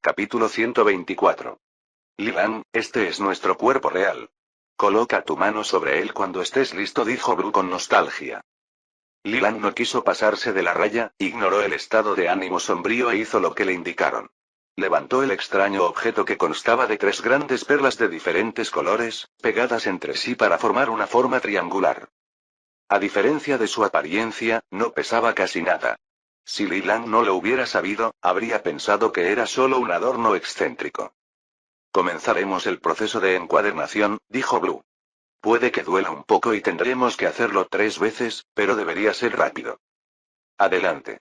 Capítulo 124. Lilan, este es nuestro cuerpo real. Coloca tu mano sobre él cuando estés listo, dijo Blue con nostalgia. Lilan no quiso pasarse de la raya, ignoró el estado de ánimo sombrío e hizo lo que le indicaron. Levantó el extraño objeto que constaba de 3 grandes perlas de diferentes colores, pegadas entre sí para formar una forma triangular. A diferencia de su apariencia, no pesaba casi nada. Si Lilan no lo hubiera sabido, habría pensado que era solo un adorno excéntrico. Comenzaremos el proceso de encuadernación, dijo Blue. Puede que duela un poco y tendremos que hacerlo 3 veces, pero debería ser rápido. Adelante.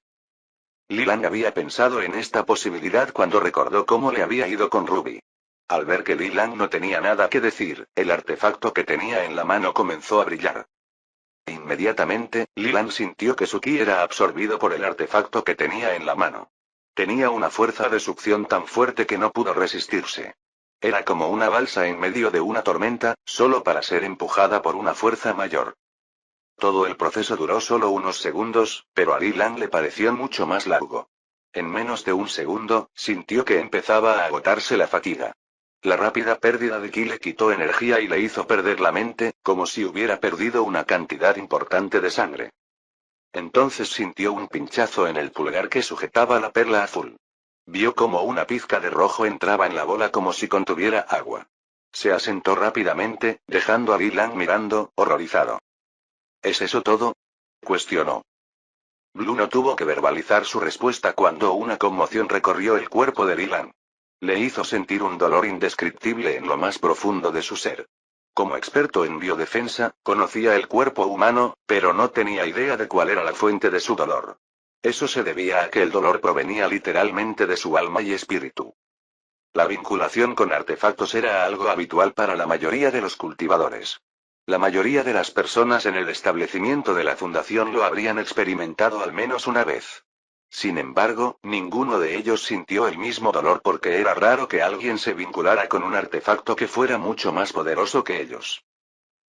Lilan había pensado en esta posibilidad cuando recordó cómo le había ido con Ruby. Al ver que Lilan no tenía nada que decir, el artefacto que tenía en la mano comenzó a brillar. Inmediatamente, Lilan sintió que su ki era absorbido por el artefacto que tenía en la mano. Tenía una fuerza de succión tan fuerte que no pudo resistirse. Era como una balsa en medio de una tormenta, solo para ser empujada por una fuerza mayor. Todo el proceso duró solo unos segundos, pero a Lilan le pareció mucho más largo. En menos de un segundo, sintió que empezaba a agotarse la fatiga. La rápida pérdida de ki le quitó energía y le hizo perder la mente, como si hubiera perdido una cantidad importante de sangre. Entonces sintió un pinchazo en el pulgar que sujetaba la perla azul. Vio como una pizca de rojo entraba en la bola como si contuviera agua. Se asentó rápidamente, dejando a Lilan mirando, horrorizado. ¿Es eso todo?, cuestionó. Blue no tuvo que verbalizar su respuesta cuando una conmoción recorrió el cuerpo de Lilan. Le hizo sentir un dolor indescriptible en lo más profundo de su ser. Como experto en biodefensa, conocía el cuerpo humano, pero no tenía idea de cuál era la fuente de su dolor. Eso se debía a que el dolor provenía literalmente de su alma y espíritu. La vinculación con artefactos era algo habitual para la mayoría de los cultivadores. La mayoría de las personas en el establecimiento de la fundación lo habrían experimentado al menos una vez. Sin embargo, ninguno de ellos sintió el mismo dolor porque era raro que alguien se vinculara con un artefacto que fuera mucho más poderoso que ellos.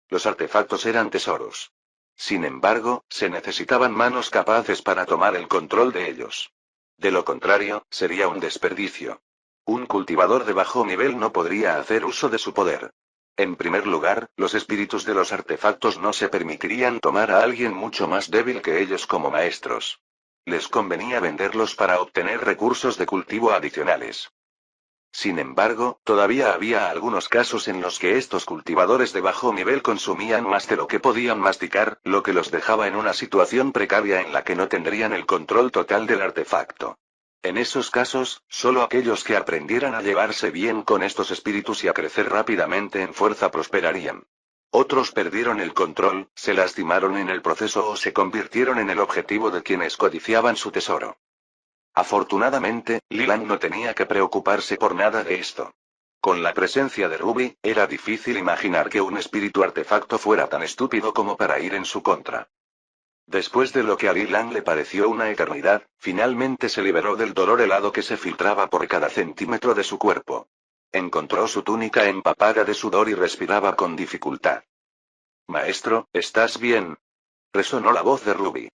Los artefactos eran tesoros. Sin embargo, se necesitaban manos capaces para tomar el control de ellos. De lo contrario, sería un desperdicio. Un cultivador de bajo nivel no podría hacer uso de su poder. En primer lugar, los espíritus de los artefactos no se permitirían tomar a alguien mucho más débil que ellos como maestros. Les convenía venderlos para obtener recursos de cultivo adicionales. Sin embargo, todavía había algunos casos en los que estos cultivadores de bajo nivel consumían más de lo que podían masticar, lo que los dejaba en una situación precaria en la que no tendrían el control total del artefacto. En esos casos, solo aquellos que aprendieran a llevarse bien con estos espíritus y a crecer rápidamente en fuerza prosperarían. Otros perdieron el control, se lastimaron en el proceso o se convirtieron en el objetivo de quienes codiciaban su tesoro. Afortunadamente, Lilan no tenía que preocuparse por nada de esto. Con la presencia de Ruby, era difícil imaginar que un espíritu artefacto fuera tan estúpido como para ir en su contra. Después de lo que a Lilan le pareció una eternidad, finalmente se liberó del dolor helado que se filtraba por cada centímetro de su cuerpo. Encontró su túnica empapada de sudor y respiraba con dificultad. «Maestro, ¿estás bien?», resonó la voz de Ruby.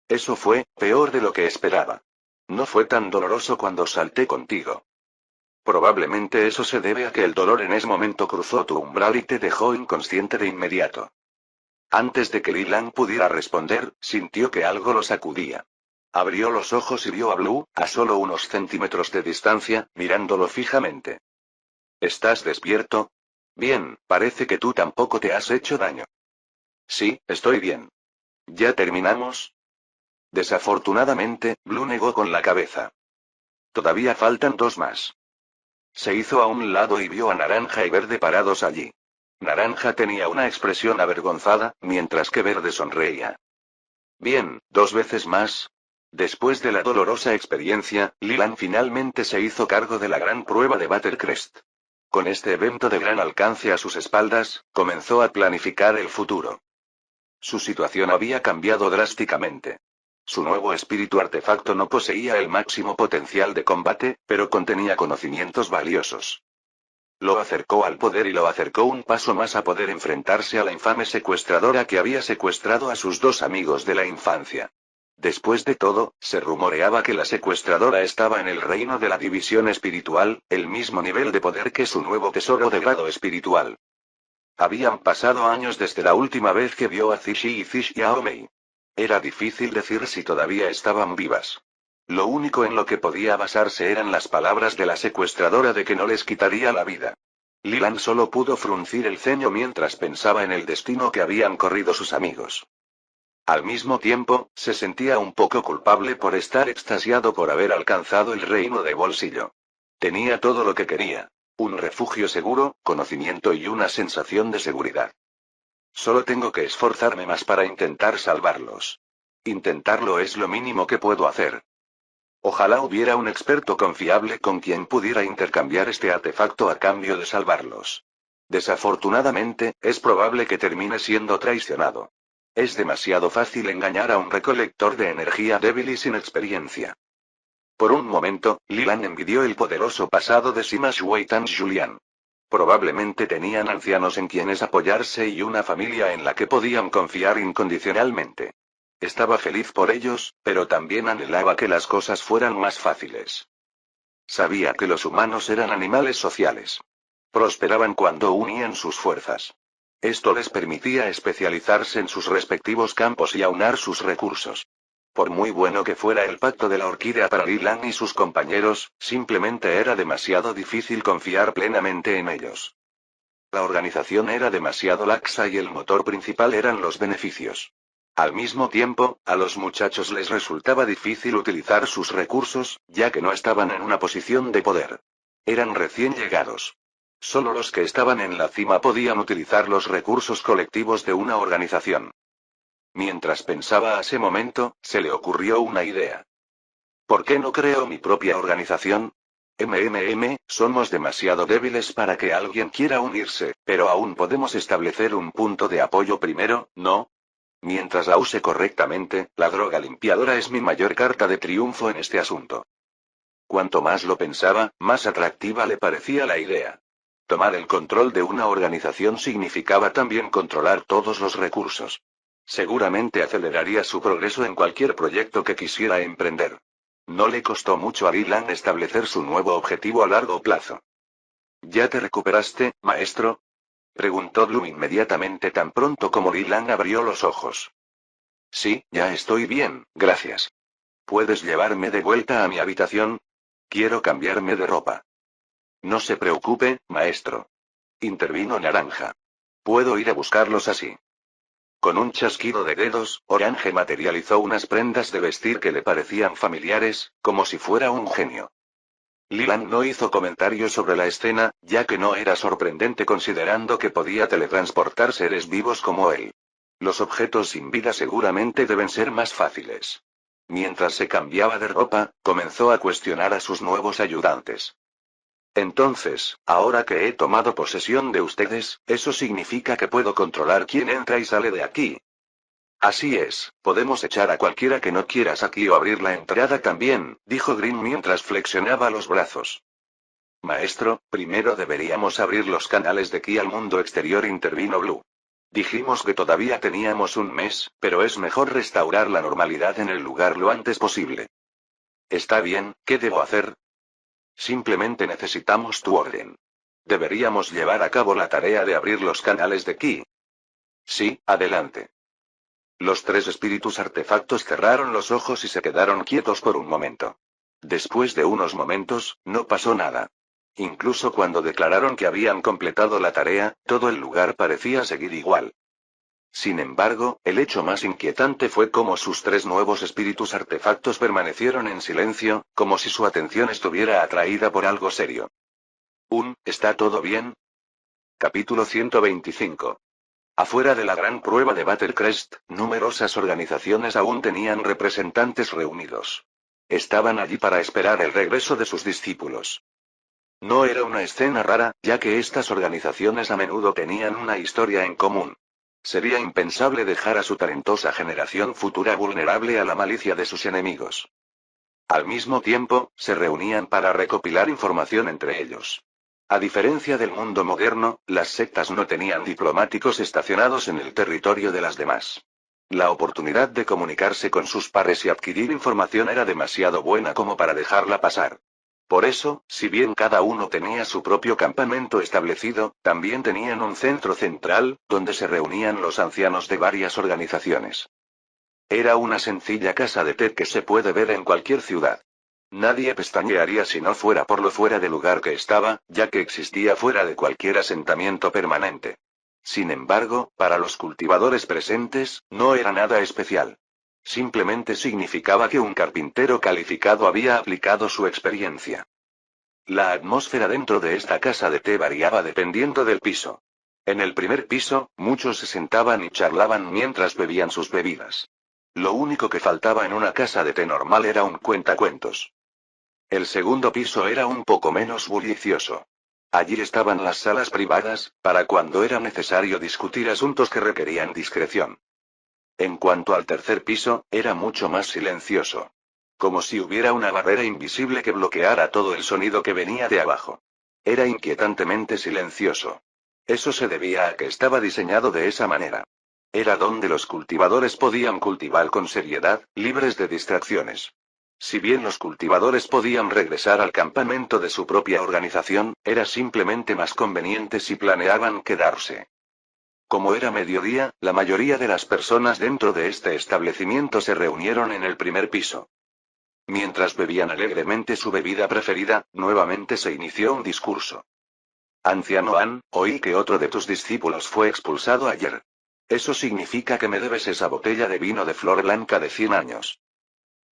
«Eso fue peor de lo que esperaba. No fue tan doloroso cuando salté contigo. Probablemente eso se debe a que el dolor en ese momento cruzó tu umbral y te dejó inconsciente de inmediato». Antes de que Lilan pudiera responder, sintió que algo lo sacudía. Abrió los ojos y vio a Blue, a solo unos centímetros de distancia, mirándolo fijamente. ¿Estás despierto? Bien, parece que tú tampoco te has hecho daño. Sí, estoy bien. ¿Ya terminamos? Desafortunadamente, Blue negó con la cabeza. Todavía faltan 2 más. Se hizo a un lado y vio a Naranja y Verde parados allí. Naranja tenía una expresión avergonzada, mientras que Verde sonreía. Bien, 2 veces más. Después de la dolorosa experiencia, Lilan finalmente se hizo cargo de la gran prueba de Buttercrest. Con este evento de gran alcance a sus espaldas, comenzó a planificar el futuro. Su situación había cambiado drásticamente. Su nuevo espíritu artefacto no poseía el máximo potencial de combate, pero contenía conocimientos valiosos. Lo acercó al poder y lo acercó un paso más a poder enfrentarse a la infame secuestradora que había secuestrado a sus 2 amigos de la infancia. Después de todo, se rumoreaba que la secuestradora estaba en el reino de la división espiritual, el mismo nivel de poder que su nuevo tesoro de grado espiritual. Habían pasado años desde la última vez que vio a Zishi y Xiaomei. Era difícil decir si todavía estaban vivas. Lo único en lo que podía basarse eran las palabras de la secuestradora de que no les quitaría la vida. Lilan solo pudo fruncir el ceño mientras pensaba en el destino que habían corrido sus amigos. Al mismo tiempo, se sentía un poco culpable por estar extasiado por haber alcanzado el reino de bolsillo. Tenía todo lo que quería. Un refugio seguro, conocimiento y una sensación de seguridad. Solo tengo que esforzarme más para intentar salvarlos. Intentarlo es lo mínimo que puedo hacer. Ojalá hubiera un experto confiable con quien pudiera intercambiar este artefacto a cambio de salvarlos. Desafortunadamente, es probable que termine siendo traicionado. Es demasiado fácil engañar a un recolector de energía débil y sin experiencia. Por un momento, Lilan envidió el poderoso pasado de Sima Shui Tan Julian. Probablemente tenían ancianos en quienes apoyarse y una familia en la que podían confiar incondicionalmente. Estaba feliz por ellos, pero también anhelaba que las cosas fueran más fáciles. Sabía que los humanos eran animales sociales. Prosperaban cuando unían sus fuerzas. Esto les permitía especializarse en sus respectivos campos y aunar sus recursos. Por muy bueno que fuera el pacto de la orquídea para Lilan y sus compañeros, simplemente era demasiado difícil confiar plenamente en ellos. La organización era demasiado laxa y el motor principal eran los beneficios. Al mismo tiempo, a los muchachos les resultaba difícil utilizar sus recursos, ya que no estaban en una posición de poder. Eran recién llegados. Solo los que estaban en la cima podían utilizar los recursos colectivos de una organización. Mientras pensaba a ese momento, se le ocurrió una idea. ¿Por qué no creo mi propia organización? Somos demasiado débiles para que alguien quiera unirse, pero aún podemos establecer un punto de apoyo primero, ¿no? Mientras la use correctamente, la droga limpiadora es mi mayor carta de triunfo en este asunto. Cuanto más lo pensaba, más atractiva le parecía la idea. Tomar el control de una organización significaba también controlar todos los recursos. Seguramente aceleraría su progreso en cualquier proyecto que quisiera emprender. No le costó mucho a Lilan establecer su nuevo objetivo a largo plazo. ¿Ya te recuperaste, maestro? Preguntó Bloom inmediatamente tan pronto como Lilan abrió los ojos. Sí, ya estoy bien, gracias. ¿Puedes llevarme de vuelta a mi habitación? Quiero cambiarme de ropa. No se preocupe, maestro. Intervino Naranja. Puedo ir a buscarlos así. Con un chasquido de dedos, Orange materializó unas prendas de vestir que le parecían familiares, como si fuera un genio. Lilan no hizo comentarios sobre la escena, ya que no era sorprendente considerando que podía teletransportar seres vivos como él. Los objetos sin vida seguramente deben ser más fáciles. Mientras se cambiaba de ropa, comenzó a cuestionar a sus nuevos ayudantes. Entonces, ahora que he tomado posesión de ustedes, ¿eso significa que puedo controlar quién entra y sale de aquí? Así es, podemos echar a cualquiera que no quieras aquí o abrir la entrada también, dijo Green mientras flexionaba los brazos. Maestro, primero deberíamos abrir los canales de ki al mundo exterior, intervino Blue. Dijimos que todavía teníamos un mes, pero es mejor restaurar la normalidad en el lugar lo antes posible. Está bien, ¿qué debo hacer? Simplemente necesitamos tu orden. Deberíamos llevar a cabo la tarea de abrir los canales de ki. Sí, adelante. Los tres espíritus artefactos cerraron los ojos y se quedaron quietos por un momento. Después de unos momentos, no pasó nada. Incluso cuando declararon que habían completado la tarea, todo el lugar parecía seguir igual. Sin embargo, el hecho más inquietante fue cómo sus tres nuevos espíritus artefactos permanecieron en silencio, como si su atención estuviera atraída por algo serio. ¿Está todo bien? Capítulo 125. Afuera de la gran prueba de Battlecrest, numerosas organizaciones aún tenían representantes reunidos. Estaban allí para esperar el regreso de sus discípulos. No era una escena rara, ya que estas organizaciones a menudo tenían una historia en común. Sería impensable dejar a su talentosa generación futura vulnerable a la malicia de sus enemigos. Al mismo tiempo, se reunían para recopilar información entre ellos. A diferencia del mundo moderno, las sectas no tenían diplomáticos estacionados en el territorio de las demás. La oportunidad de comunicarse con sus pares y adquirir información era demasiado buena como para dejarla pasar. Por eso, si bien cada uno tenía su propio campamento establecido, también tenían un centro central, donde se reunían los ancianos de varias organizaciones. Era una sencilla casa de té que se puede ver en cualquier ciudad. Nadie pestañearía si no fuera por lo fuera de lugar que estaba, ya que existía fuera de cualquier asentamiento permanente. Sin embargo, para los cultivadores presentes, no era nada especial. Simplemente significaba que un carpintero calificado había aplicado su experiencia. La atmósfera dentro de esta casa de té variaba dependiendo del piso. En el primer piso, muchos se sentaban y charlaban mientras bebían sus bebidas. Lo único que faltaba en una casa de té normal era un cuentacuentos. El segundo piso era un poco menos bullicioso. Allí estaban las salas privadas, para cuando era necesario discutir asuntos que requerían discreción. En cuanto al tercer piso, era mucho más silencioso. Como si hubiera una barrera invisible que bloqueara todo el sonido que venía de abajo. Era inquietantemente silencioso. Eso se debía a que estaba diseñado de esa manera. Era donde los cultivadores podían cultivar con seriedad, libres de distracciones. Si bien los cultivadores podían regresar al campamento de su propia organización, era simplemente más conveniente si planeaban quedarse. Como era mediodía, la mayoría de las personas dentro de este establecimiento se reunieron en el primer piso. Mientras bebían alegremente su bebida preferida, nuevamente se inició un discurso. Anciano An, oí que otro de tus discípulos fue expulsado ayer. Eso significa que me debes esa botella de vino de flor blanca de 100 años.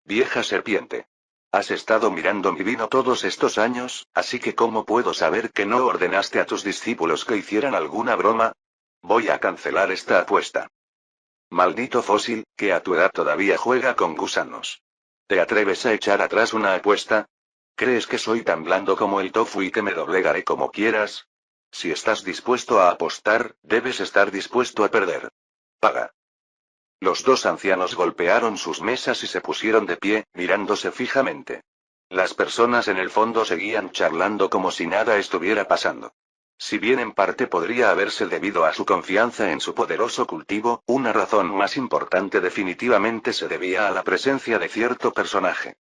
Vieja serpiente. Has estado mirando mi vino todos estos años, así que ¿cómo puedo saber que no ordenaste a tus discípulos que hicieran alguna broma? Voy a cancelar esta apuesta. Maldito fósil, que a tu edad todavía juega con gusanos. ¿Te atreves a echar atrás una apuesta? ¿Crees que soy tan blando como el tofu y que me doblegaré como quieras? Si estás dispuesto a apostar, debes estar dispuesto a perder. Paga. Los dos ancianos golpearon sus mesas y se pusieron de pie, mirándose fijamente. Las personas en el fondo seguían charlando como si nada estuviera pasando. Si bien en parte podría haberse debido a su confianza en su poderoso cultivo, una razón más importante definitivamente se debía a la presencia de cierto personaje.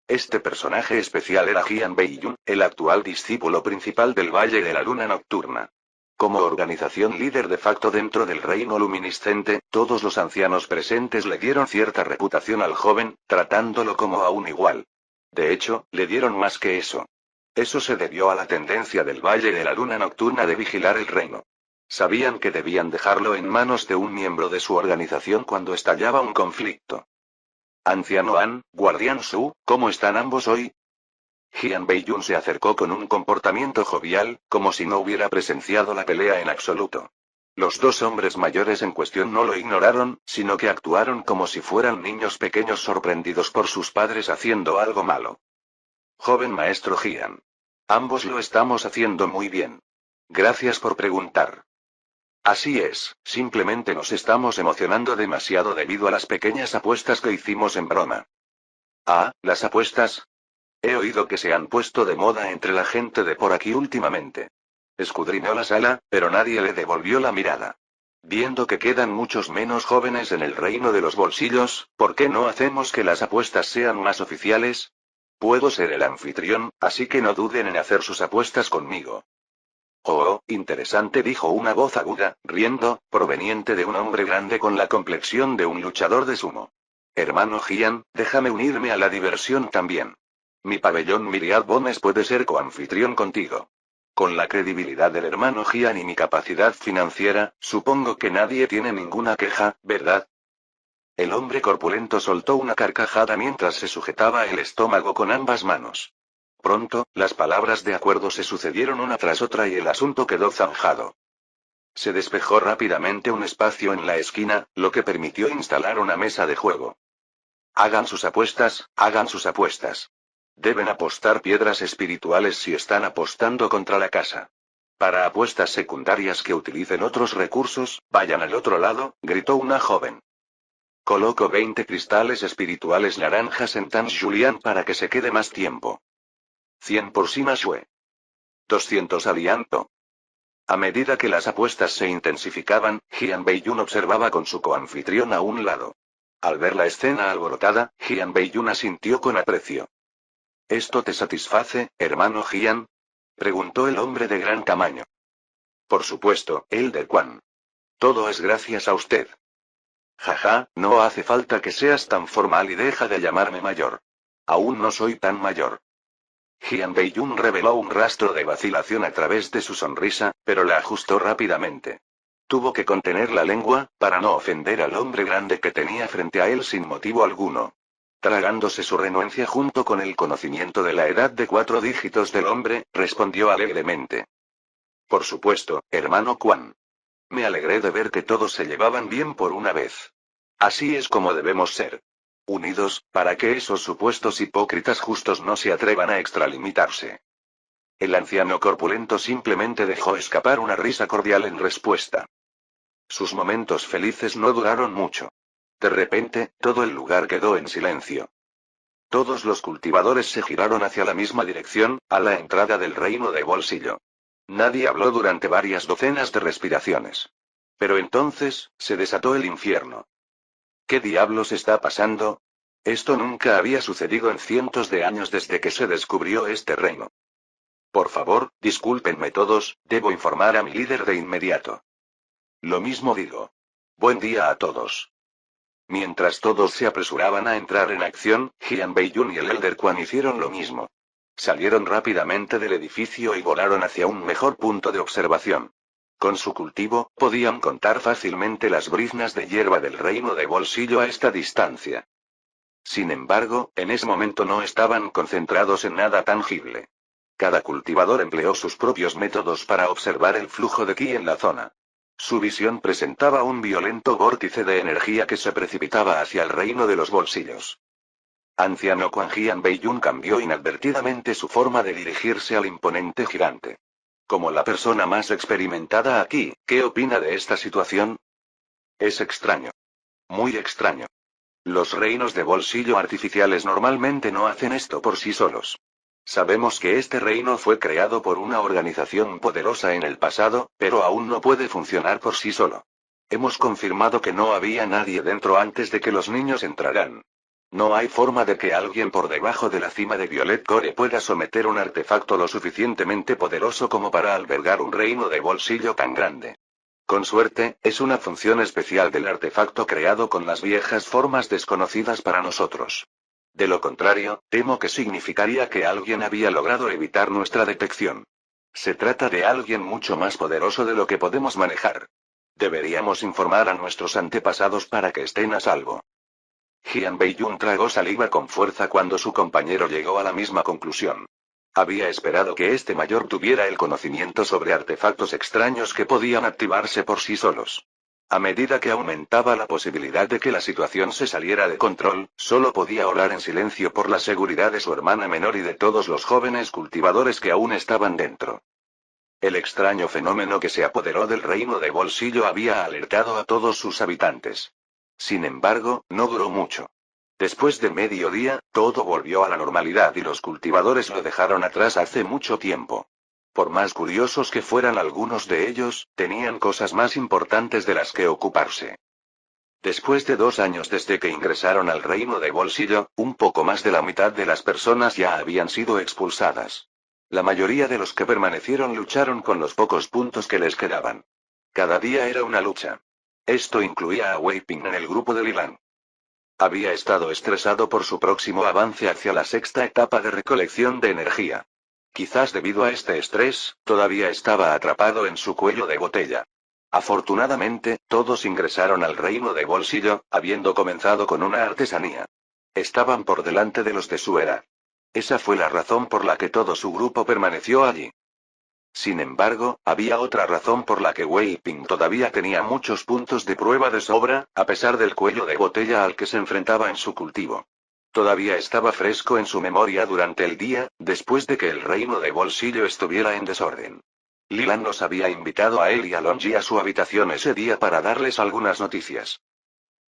Este personaje especial era Jian Beiyun, el actual discípulo principal del Valle de la Luna Nocturna. Como organización líder de facto dentro del reino luminiscente, todos los ancianos presentes le dieron cierta reputación al joven, tratándolo como a un igual. De hecho, le dieron más que eso. Eso se debió a la tendencia del Valle de la Luna Nocturna de vigilar el reino. Sabían que debían dejarlo en manos de un miembro de su organización cuando estallaba un conflicto. Anciano An, Guardián Su, ¿cómo están ambos hoy? Jian Beiyun se acercó con un comportamiento jovial, como si no hubiera presenciado la pelea en absoluto. Los dos hombres mayores en cuestión no lo ignoraron, sino que actuaron como si fueran niños pequeños sorprendidos por sus padres haciendo algo malo. Joven maestro Jian. Ambos lo estamos haciendo muy bien. Gracias por preguntar. Así es, simplemente nos estamos emocionando demasiado debido a las pequeñas apuestas que hicimos en broma. Ah, ¿las apuestas? He oído que se han puesto de moda entre la gente de por aquí últimamente. Escudriñó la sala, pero nadie le devolvió la mirada. Viendo que quedan muchos menos jóvenes en el reino de los bolsillos, ¿por qué no hacemos que las apuestas sean más oficiales? Puedo ser el anfitrión, así que no duden en hacer sus apuestas conmigo. Oh, interesante, dijo una voz aguda, riendo, proveniente de un hombre grande con la complexión de un luchador de sumo. Hermano Jian, déjame unirme a la diversión también. Mi pabellón Myriad Bones puede ser coanfitrión contigo. Con la credibilidad del hermano Jian y mi capacidad financiera, supongo que nadie tiene ninguna queja, ¿verdad? El hombre corpulento soltó una carcajada mientras se sujetaba el estómago con ambas manos. Pronto, las palabras de acuerdo se sucedieron una tras otra y el asunto quedó zanjado. Se despejó rápidamente un espacio en la esquina, lo que permitió instalar una mesa de juego. Hagan sus apuestas, hagan sus apuestas. Deben apostar piedras espirituales si están apostando contra la casa. Para apuestas secundarias que utilicen otros recursos, vayan al otro lado, gritó una joven. Coloco 20 cristales espirituales naranjas en Tan Julian para que se quede más tiempo. 100 por Sima Shue. 200 alianto. A medida que las apuestas se intensificaban, Jian Beiyun observaba con su coanfitrión a un lado. Al ver la escena alborotada, Jian Beiyun asintió con aprecio. ¿Esto te satisface, hermano Jian? Preguntó el hombre de gran tamaño. Por supuesto, Elder Quan. Todo es gracias a usted. Jaja, no hace falta que seas tan formal y deja de llamarme mayor. Aún no soy tan mayor. Jian Beiyun reveló un rastro de vacilación a través de su sonrisa, pero la ajustó rápidamente. Tuvo que contener la lengua, para no ofender al hombre grande que tenía frente a él sin motivo alguno. Tragándose su renuencia junto con el conocimiento de la edad de 4 dígitos del hombre, respondió alegremente. Por supuesto, hermano Quan. Me alegré de ver que todos se llevaban bien por una vez. Así es como debemos ser. Unidos, para que esos supuestos hipócritas justos no se atrevan a extralimitarse. El anciano corpulento simplemente dejó escapar una risa cordial en respuesta. Sus momentos felices no duraron mucho. De repente, todo el lugar quedó en silencio. Todos los cultivadores se giraron hacia la misma dirección, a la entrada del reino de Bolsillo. Nadie habló durante varias docenas de respiraciones. Pero entonces, se desató el infierno. ¿Qué diablos está pasando? Esto nunca había sucedido en cientos de años desde que se descubrió este reino. Por favor, discúlpenme todos, debo informar a mi líder de inmediato. Lo mismo digo. Buen día a todos. Mientras todos se apresuraban a entrar en acción, Jian Beiyun y el Elder Quan hicieron lo mismo. Salieron rápidamente del edificio y volaron hacia un mejor punto de observación. Con su cultivo, podían contar fácilmente las briznas de hierba del reino de Bolsillo a esta distancia. Sin embargo, en ese momento no estaban concentrados en nada tangible. Cada cultivador empleó sus propios métodos para observar el flujo de ki en la zona. Su visión presentaba un violento vórtice de energía que se precipitaba hacia el reino de los bolsillos. Anciano Quan Jian Beiyun cambió inadvertidamente su forma de dirigirse al imponente gigante. Como la persona más experimentada aquí, ¿qué opina de esta situación? Es extraño. Muy extraño. Los reinos de bolsillo artificiales normalmente no hacen esto por sí solos. Sabemos que este reino fue creado por una organización poderosa en el pasado, pero aún no puede funcionar por sí solo. Hemos confirmado que no había nadie dentro antes de que los niños entraran. No hay forma de que alguien por debajo de la cima de Violet Core pueda someter un artefacto lo suficientemente poderoso como para albergar un reino de bolsillo tan grande. Con suerte, es una función especial del artefacto creado con las viejas formas desconocidas para nosotros. De lo contrario, temo que significaría que alguien había logrado evitar nuestra detección. Se trata de alguien mucho más poderoso de lo que podemos manejar. Deberíamos informar a nuestros antepasados para que estén a salvo. Jian Beiyun tragó saliva con fuerza cuando su compañero llegó a la misma conclusión. Había esperado que este mayor tuviera el conocimiento sobre artefactos extraños que podían activarse por sí solos. A medida que aumentaba la posibilidad de que la situación se saliera de control, solo podía orar en silencio por la seguridad de su hermana menor y de todos los jóvenes cultivadores que aún estaban dentro. El extraño fenómeno que se apoderó del reino de Bolsillo había alertado a todos sus habitantes. Sin embargo, no duró mucho. Después de mediodía, todo volvió a la normalidad y los cultivadores lo dejaron atrás hace mucho tiempo. Por más curiosos que fueran algunos de ellos, tenían cosas más importantes de las que ocuparse. Después de 2 años desde que ingresaron al reino de Bolsillo, un poco más de la mitad de las personas ya habían sido expulsadas. La mayoría de los que permanecieron lucharon con los pocos puntos que les quedaban. Cada día era una lucha. Esto incluía a Wei Ping en el grupo de Lilang. Había estado estresado por su próximo avance hacia la sexta etapa de recolección de energía. Quizás debido a este estrés, todavía estaba atrapado en su cuello de botella. Afortunadamente, todos ingresaron al reino de Bolsillo, habiendo comenzado con una artesanía. Estaban por delante de los de su edad. Esa fue la razón por la que todo su grupo permaneció allí. Sin embargo, había otra razón por la que Wei Ping todavía tenía muchos puntos de prueba de sobra, a pesar del cuello de botella al que se enfrentaba en su cultivo. Todavía estaba fresco en su memoria durante el día, después de que el reino de Bolsillo estuviera en desorden. Lilan los había invitado a él y a Longi a su habitación ese día para darles algunas noticias.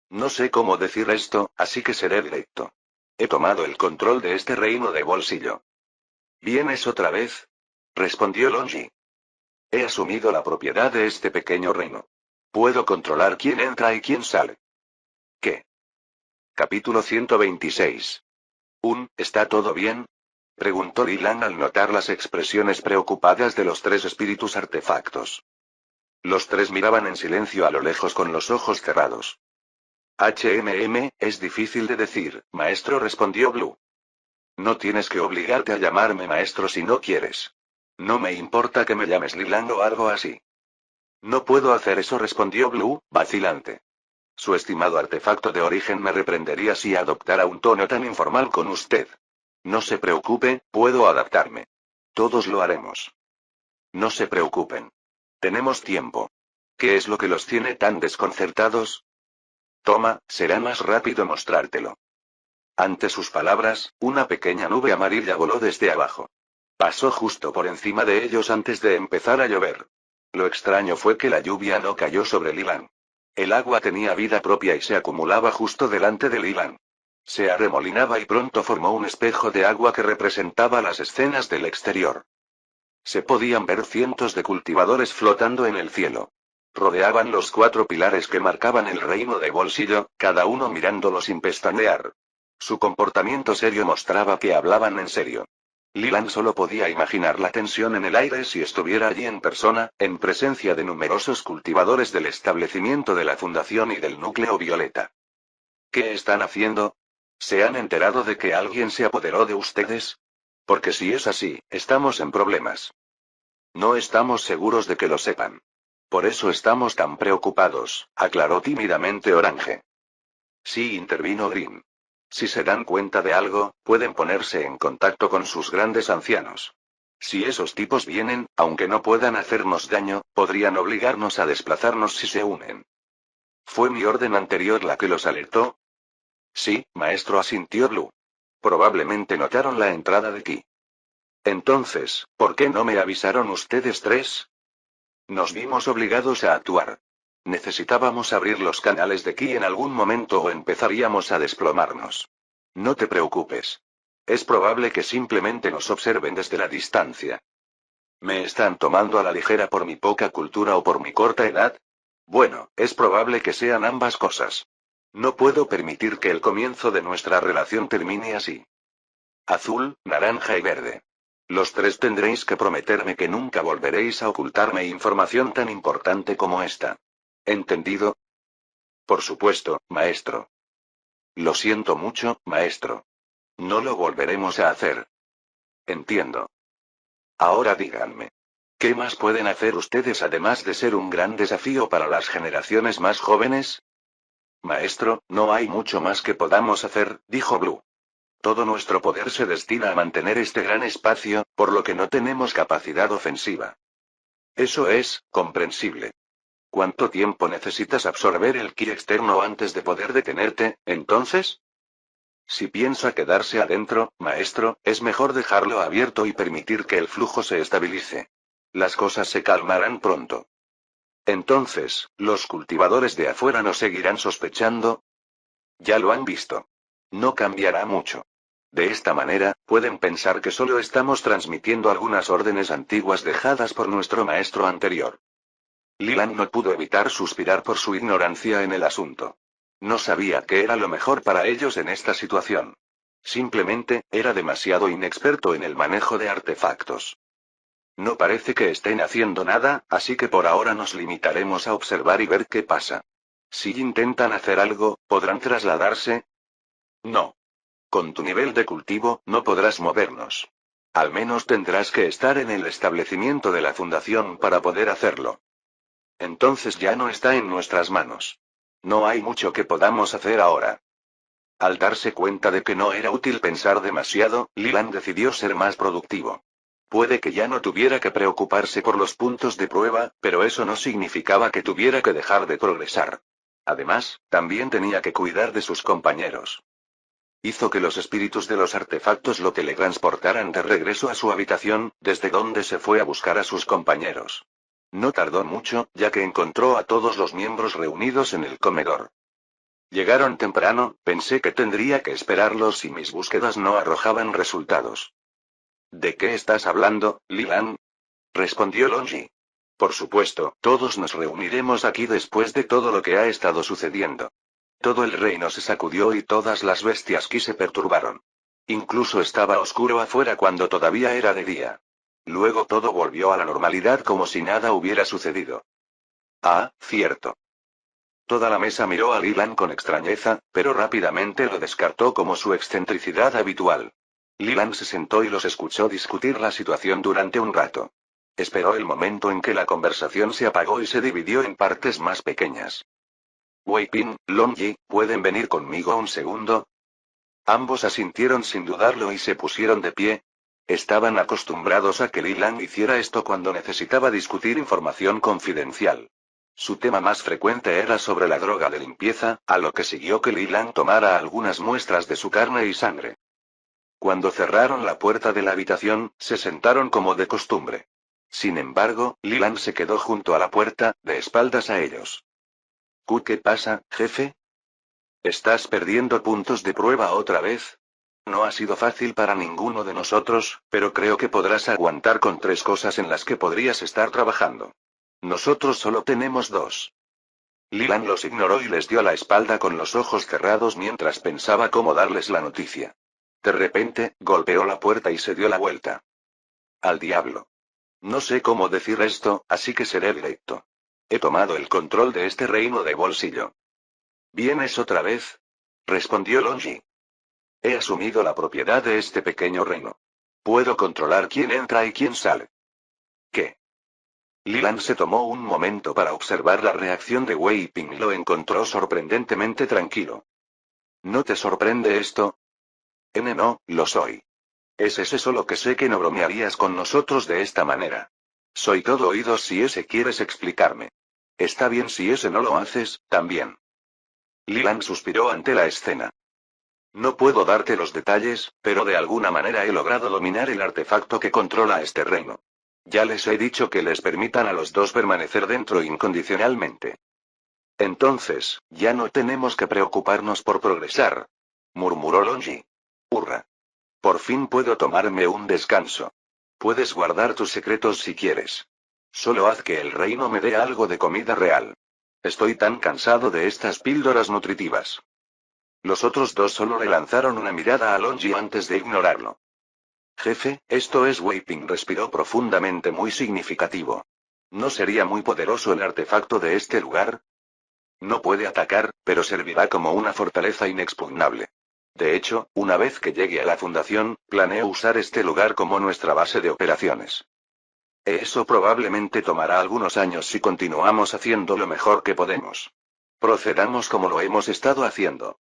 No sé cómo decir esto, así que seré directo. He tomado el control de este reino de Bolsillo. ¿Vienes otra vez? Respondió Longi. He asumido la propiedad de este pequeño reino. Puedo controlar quién entra y quién sale. ¿Qué? Capítulo 126. ¿Está todo bien? Preguntó Lilan al notar las expresiones preocupadas de los tres espíritus artefactos. Los tres miraban en silencio a lo lejos con los ojos cerrados. Es difícil de decir, maestro, respondió Blue. No tienes que obligarte a llamarme maestro si no quieres. No me importa que me llames Lilan o algo así. No puedo hacer eso, respondió Blue, vacilante. Su estimado artefacto de origen me reprendería si adoptara un tono tan informal con usted. No se preocupe, puedo adaptarme. Todos lo haremos. No se preocupen. Tenemos tiempo. ¿Qué es lo que los tiene tan desconcertados? Toma, será más rápido mostrártelo. Ante sus palabras, una pequeña nube amarilla voló desde abajo. Pasó justo por encima de ellos antes de empezar a llover. Lo extraño fue que la lluvia no cayó sobre Lilan. El agua tenía vida propia y se acumulaba justo delante de Lilan. Se arremolinaba y pronto formó un espejo de agua que representaba las escenas del exterior. Se podían ver cientos de cultivadores flotando en el cielo. Rodeaban los 4 pilares que marcaban el reino de Bolsillo, cada uno mirándolo sin pestañear. Su comportamiento serio mostraba que hablaban en serio. Lilan solo podía imaginar la tensión en el aire si estuviera allí en persona, en presencia de numerosos cultivadores del establecimiento de la Fundación y del Núcleo Violeta. ¿Qué están haciendo? ¿Se han enterado de que alguien se apoderó de ustedes? Porque si es así, estamos en problemas. No estamos seguros de que lo sepan. Por eso estamos tan preocupados, aclaró tímidamente Orange. Sí, intervino Green. Si se dan cuenta de algo, pueden ponerse en contacto con sus grandes ancianos. Si esos tipos vienen, aunque no puedan hacernos daño, podrían obligarnos a desplazarnos si se unen. ¿Fue mi orden anterior la que los alertó? Sí, maestro, asintió Blue. Probablemente notaron la entrada de Ki. Entonces, ¿por qué no me avisaron ustedes tres? Nos vimos obligados a actuar. Necesitábamos abrir los canales de Ki en algún momento o empezaríamos a desplomarnos. No te preocupes. Es probable que simplemente nos observen desde la distancia. ¿Me están tomando a la ligera por mi poca cultura o por mi corta edad? Bueno, es probable que sean ambas cosas. No puedo permitir que el comienzo de nuestra relación termine así. Azul, naranja y verde. Los tres tendréis que prometerme que nunca volveréis a ocultarme información tan importante como esta. ¿Entendido? Por supuesto, maestro. Lo siento mucho, maestro. No lo volveremos a hacer. Entiendo. Ahora díganme. ¿Qué más pueden hacer ustedes además de ser un gran desafío para las generaciones más jóvenes? Maestro, no hay mucho más que podamos hacer, dijo Blue. Todo nuestro poder se destina a mantener este gran espacio, por lo que no tenemos capacidad ofensiva. Eso es, comprensible. ¿Cuánto tiempo necesitas absorber el ki externo antes de poder detenerte, entonces? Si piensa quedarse adentro, maestro, es mejor dejarlo abierto y permitir que el flujo se estabilice. Las cosas se calmarán pronto. Entonces, ¿los cultivadores de afuera no seguirán sospechando? Ya lo han visto. No cambiará mucho. De esta manera, pueden pensar que solo estamos transmitiendo algunas órdenes antiguas dejadas por nuestro maestro anterior. Lilan no pudo evitar suspirar por su ignorancia en el asunto. No sabía qué era lo mejor para ellos en esta situación. Simplemente, era demasiado inexperto en el manejo de artefactos. No parece que estén haciendo nada, así que por ahora nos limitaremos a observar y ver qué pasa. Si intentan hacer algo, ¿podrán trasladarse? No. Con tu nivel de cultivo, no podrás movernos. Al menos tendrás que estar en el establecimiento de la fundación para poder hacerlo. Entonces ya no está en nuestras manos. No hay mucho que podamos hacer ahora. Al darse cuenta de que no era útil pensar demasiado, Lilan decidió ser más productivo. Puede que ya no tuviera que preocuparse por los puntos de prueba, pero eso no significaba que tuviera que dejar de progresar. Además, también tenía que cuidar de sus compañeros. Hizo que los espíritus de los artefactos lo teletransportaran de regreso a su habitación, desde donde se fue a buscar a sus compañeros. No tardó mucho, ya que encontró a todos los miembros reunidos en el comedor. Llegaron temprano, pensé que tendría que esperarlos si mis búsquedas no arrojaban resultados. ¿De qué estás hablando, Lilan? Respondió Longi. Por supuesto, todos nos reuniremos aquí después de todo lo que ha estado sucediendo. Todo el reino se sacudió y todas las bestias Ki se perturbaron. Incluso estaba oscuro afuera cuando todavía era de día. Luego todo volvió a la normalidad como si nada hubiera sucedido. Ah, cierto. Toda la mesa miró a Lilan con extrañeza, pero rápidamente lo descartó como su excentricidad habitual. Lilan se sentó y los escuchó discutir la situación durante un rato. Esperó el momento en que la conversación se apagó y se dividió en partes más pequeñas. Wei Ping, Long Yi, ¿pueden venir conmigo un segundo? Ambos asintieron sin dudarlo y se pusieron de pie. Estaban acostumbrados a que Li Lang hiciera esto cuando necesitaba discutir información confidencial. Su tema más frecuente era sobre la droga de limpieza, a lo que siguió que Li Lang tomara algunas muestras de su carne y sangre. Cuando cerraron la puerta de la habitación, se sentaron como de costumbre. Sin embargo, Li Lang se quedó junto a la puerta, de espaldas a ellos. ¿Qué pasa, jefe? ¿Estás perdiendo puntos de prueba otra vez? No ha sido fácil para ninguno de nosotros, pero creo que podrás aguantar con 3 cosas en las que podrías estar trabajando. Nosotros solo tenemos 2. Lilan los ignoró y les dio la espalda con los ojos cerrados mientras pensaba cómo darles la noticia. De repente, golpeó la puerta y se dio la vuelta. Al diablo. No sé cómo decir esto, así que seré directo. He tomado el control de este reino de bolsillo. ¿Vienes otra vez? Respondió Longi. He asumido la propiedad de este pequeño reino. Puedo controlar quién entra y quién sale. ¿Qué? Lilan se tomó un momento para observar la reacción de Wei Ping y lo encontró sorprendentemente tranquilo. ¿No te sorprende esto? No, lo soy. ¿Es eso lo que sé que no bromearías con nosotros de esta manera? Soy todo oídos si ese quieres explicarme. Está bien si ese no lo haces, también. Lilan suspiró ante la escena. No puedo darte los detalles, pero de alguna manera he logrado dominar el artefacto que controla este reino. Ya les he dicho que les permitan a los 2 permanecer dentro incondicionalmente. Entonces, ya no tenemos que preocuparnos por progresar. Murmuró Longi. Hurra. Por fin puedo tomarme un descanso. Puedes guardar tus secretos si quieres. Solo haz que el reino me dé algo de comida real. Estoy tan cansado de estas píldoras nutritivas. Los otros 2 solo le lanzaron una mirada a Longi antes de ignorarlo. Jefe, esto es Wei Ping, respiró profundamente, muy significativo. ¿No sería muy poderoso el artefacto de este lugar? No puede atacar, pero servirá como una fortaleza inexpugnable. De hecho, una vez que llegue a la fundación, planeo usar este lugar como nuestra base de operaciones. Eso probablemente tomará algunos años si continuamos haciendo lo mejor que podemos. Procedamos como lo hemos estado haciendo.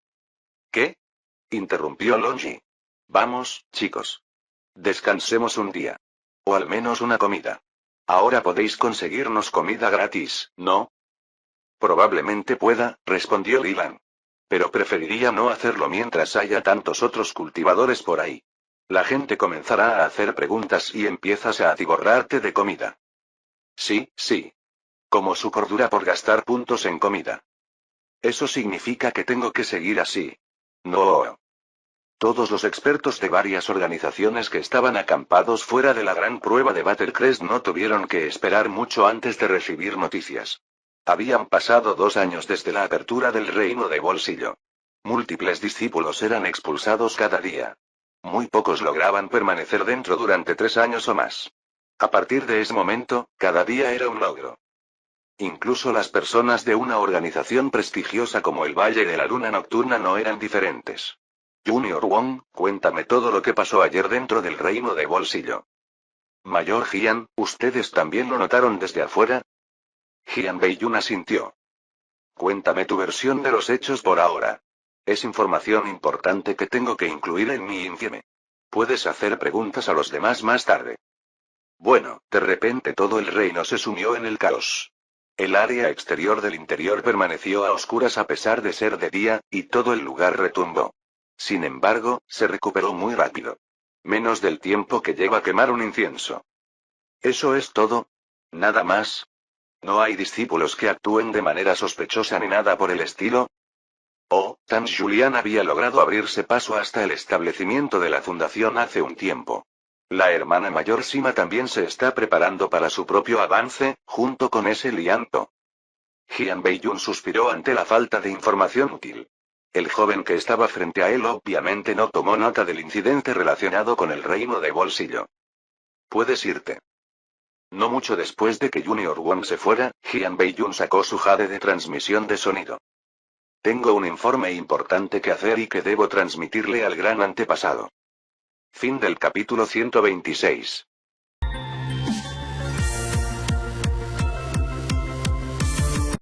¿Qué? Interrumpió Longi. Vamos, chicos. Descansemos un día. O al menos una comida. Ahora podéis conseguirnos comida gratis, ¿no? Probablemente pueda, respondió Lilan. Pero preferiría no hacerlo mientras haya tantos otros cultivadores por ahí. La gente comenzará a hacer preguntas y empiezas a atiborrarte de comida. Sí, sí. Como su cordura por gastar puntos en comida. Eso significa que tengo que seguir así. No. Todos los expertos de varias organizaciones que estaban acampados fuera de la gran prueba de Battlecrest no tuvieron que esperar mucho antes de recibir noticias. Habían pasado 2 años desde la apertura del reino de bolsillo. Múltiples discípulos eran expulsados cada día. Muy pocos lograban permanecer dentro durante 3 años o más. A partir de ese momento, cada día era un logro. Incluso las personas de una organización prestigiosa como el Valle de la Luna Nocturna no eran diferentes. Junior Wong, cuéntame todo lo que pasó ayer dentro del reino de bolsillo. Mayor Jian, ¿ustedes también lo notaron desde afuera? Jian Beiyun asintió. Cuéntame tu versión de los hechos por ahora. Es información importante que tengo que incluir en mi informe. Puedes hacer preguntas a los demás más tarde. Bueno, de repente todo el reino se sumió en el caos. El área exterior del interior permaneció a oscuras a pesar de ser de día, y todo el lugar retumbó. Sin embargo, se recuperó muy rápido. Menos del tiempo que lleva quemar un incienso. ¿Eso es todo? ¿Nada más? ¿No hay discípulos que actúen de manera sospechosa ni nada por el estilo? Oh, Tan Julian había logrado abrirse paso hasta el establecimiento de la fundación hace un tiempo. La hermana mayor Sima también se está preparando para su propio avance, junto con ese Lianto. Jian Beiyun suspiró ante la falta de información útil. El joven que estaba frente a él obviamente no tomó nota del incidente relacionado con el reino de bolsillo. Puedes irte. No mucho después de que Junior Wong se fuera, Jian Beiyun sacó su jade de transmisión de sonido. Tengo un informe importante que hacer y que debo transmitirle al gran antepasado. Fin del capítulo 126.